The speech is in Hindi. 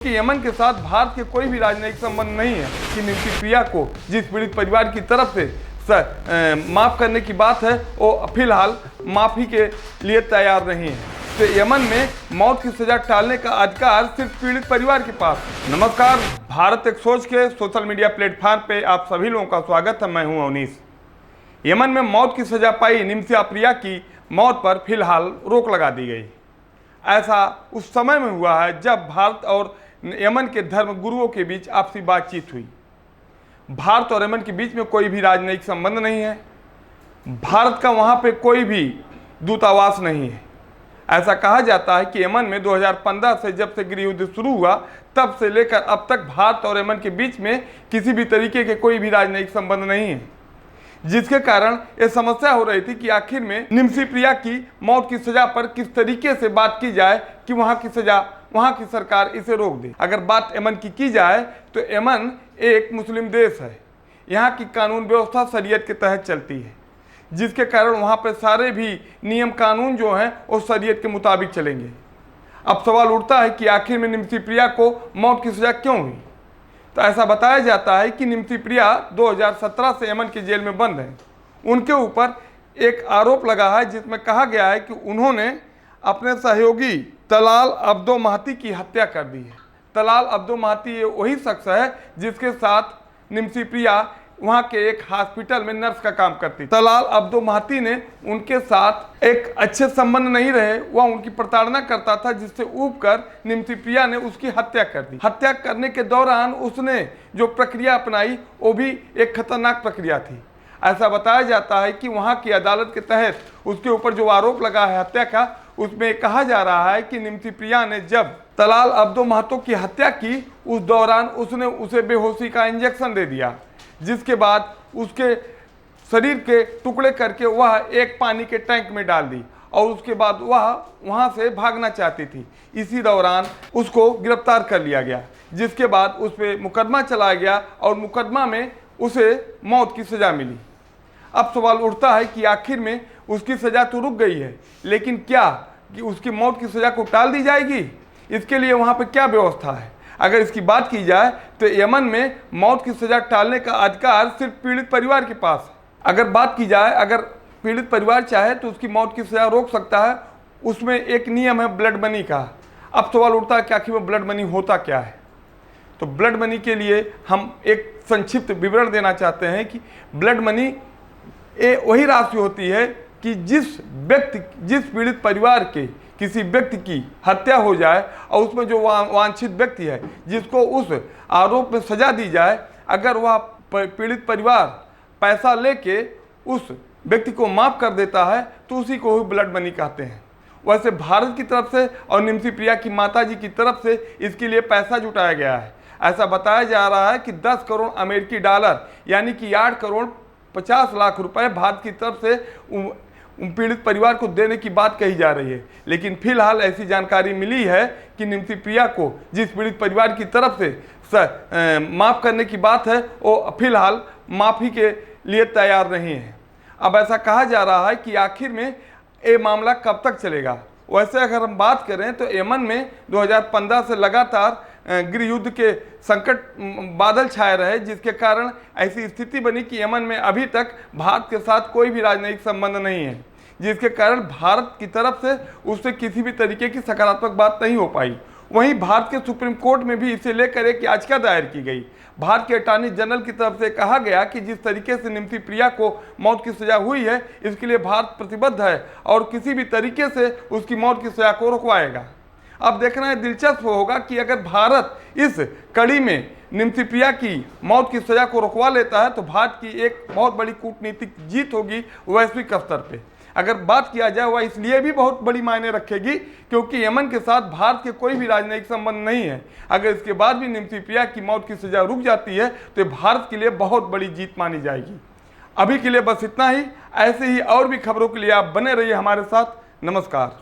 कि यमन के साथ भारत के कोई भी राजनयिक संबंध नहीं है कि निम्फी प्रिया को जिस पीड़ित परिवार की तरफ से माफ़ करने की बात है वो फिलहाल माफ़ी के लिए तैयार नहीं है। तो यमन में मौत की सज़ा टालने का अधिकार सिर्फ पीड़ित परिवार के पास। नमस्कार, भारत एक सोच के सोशल मीडिया प्लेटफॉर्म पे आप सभी लोगों का स्वागत है। मैं हूं अवनीश। यमन में मौत की सज़ा पाई निम्फी प्रिया की मौत पर फिलहाल रोक लगा दी गई। ऐसा उस समय में हुआ है जब भारत और यमन के धर्म गुरुओं के बीच आपसी बातचीत हुई। भारत और यमन के बीच में कोई भी राजनयिक संबंध नहीं है। भारत का वहाँ पे कोई भी दूतावास नहीं है। ऐसा कहा जाता है कि यमन में 2015 से जब से गृह युद्ध शुरू हुआ तब से लेकर अब तक भारत और यमन के बीच में किसी भी तरीके के कोई भी राजनयिक संबंध नहीं है, जिसके कारण ये समस्या हो रही थी कि आखिर में निम्फी प्रिया की मौत की सजा पर किस तरीके से बात की जाए कि वहाँ की सजा, वहाँ की सरकार इसे रोक दे। अगर बात यमन की जाए तो यमन एक मुस्लिम देश है। यहाँ की कानून व्यवस्था शरीयत के तहत चलती है, जिसके कारण वहाँ पर सारे भी नियम कानून जो हैं वो शरीयत के मुताबिक चलेंगे। अब सवाल उठता है कि आखिर में निम्फी प्रिया को मौत की सजा क्यों हुई। तो ऐसा बताया जाता है कि निम्फी प्रिया 2017 से यमन की जेल में बंद हैं। उनके ऊपर एक आरोप लगा है जिसमें कहा गया है कि उन्होंने अपने सहयोगी तलाल अब्दो महती की हत्या कर दी है। तलाल अब्दो महती ये वही शख्स है जिसके साथ निम्फी प्रिया वहाँ के एक हॉस्पिटल में नर्स का काम करती। तलाल अब्दो महती ने उनके साथ एक अच्छे संबंध नहीं रहे, वह उनकी प्रताड़ना करता था, जिससे ऊब कर निम्फी प्रिया ने उसकी हत्या कर दी। हत्या करने के दौरान उसने जो प्रक्रिया अपनाई वो भी एक खतरनाक प्रक्रिया थी। ऐसा बताया जाता है कि वहाँ की अदालत के तहत उसके ऊपर जो आरोप लगा है हत्या का, उसमें कहा जा रहा है कि निम्फी प्रिया ने जब तलाल अब्दो महतो की हत्या की उस दौरान उसने उसे बेहोशी का इंजेक्शन दे दिया, जिसके बाद उसके शरीर के टुकड़े करके वह एक पानी के टैंक में डाल दी और उसके बाद वह वहां से भागना चाहती थी। इसी दौरान उसको गिरफ्तार कर लिया गया, जिसके बाद उस पर मुकदमा चलाया गया और मुकदमा में उसे मौत की सज़ा मिली। अब सवाल उठता है कि आखिर में उसकी सज़ा तो रुक गई है, लेकिन क्या कि उसकी मौत की सज़ा को टाल दी जाएगी? इसके लिए वहाँ पर क्या व्यवस्था है? अगर इसकी बात की जाए तो यमन में मौत की सज़ा टालने का अधिकार सिर्फ पीड़ित परिवार के पास है। अगर बात की जाए, अगर पीड़ित परिवार चाहे तो उसकी मौत की सज़ा रोक सकता है। उसमें एक नियम है ब्लड मनी का। अब सवाल उठता है कि आखिर में ब्लड मनी होता क्या है। तो ब्लड मनी के लिए हम एक संक्षिप्त विवरण देना चाहते हैं कि ब्लड मनी ये वही राशि होती है कि जिस पीड़ित परिवार के किसी व्यक्ति की हत्या हो जाए और उसमें जो वांछित व्यक्ति है जिसको उस आरोप में सजा दी जाए, अगर वह पीड़ित परिवार पैसा लेके उस व्यक्ति को माफ़ कर देता है तो उसी को ही ब्लड मनी कहते हैं। वैसे भारत की तरफ से और निम्फी प्रिया की माताजी की तरफ से इसके लिए पैसा जुटाया गया है। ऐसा बताया जा रहा है कि 10 करोड़ अमेरिकी डॉलर यानी कि 8 करोड़ 50 लाख रुपए भारत की तरफ से पीड़ित परिवार को देने की बात कही जा रही है। लेकिन फिलहाल ऐसी जानकारी मिली है कि निम्फी प्रिया को जिस पीड़ित परिवार की तरफ से माफ़ करने की बात है वो फिलहाल माफ़ी के लिए तैयार नहीं है। अब ऐसा कहा जा रहा है कि आखिर में ये मामला कब तक चलेगा। वैसे अगर हम बात करें तो यमन में 2015 से लगातार गृह युद्ध के संकट बादल छाए रहे, जिसके कारण ऐसी स्थिति बनी कि यमन में अभी तक भारत के साथ कोई भी राजनयिक संबंध नहीं है, जिसके कारण भारत की तरफ से उससे किसी भी तरीके की सकारात्मक बात नहीं हो पाई। वहीं भारत के सुप्रीम कोर्ट में भी इसे लेकर एक याचिका दायर की गई। भारत के अटॉर्नी जनरल की तरफ से कहा गया कि जिस तरीके से निम्फी प्रिया को मौत की सजा हुई है इसके लिए भारत प्रतिबद्ध है और किसी भी तरीके से उसकी मौत की सजा को रुकवाएगा। अब देखना है दिलचस्प होगा कि अगर भारत इस कड़ी में निम्फी प्रिया की मौत की सजा को रुकवा लेता है तो भारत की एक बहुत बड़ी कूटनीतिक जीत होगी वैश्विक स्तर पे। अगर बात किया जाए वह इसलिए भी बहुत बड़ी मायने रखेगी क्योंकि यमन के साथ भारत के कोई भी राजनयिक संबंध नहीं है। अगर इसके बाद भी निम्फी प्रिया की मौत की सजा रुक जाती है तो भारत के लिए बहुत बड़ी जीत मानी जाएगी। अभी के लिए बस इतना ही। ऐसे ही और भी खबरों के लिए आप बने रहिए हमारे साथ। नमस्कार।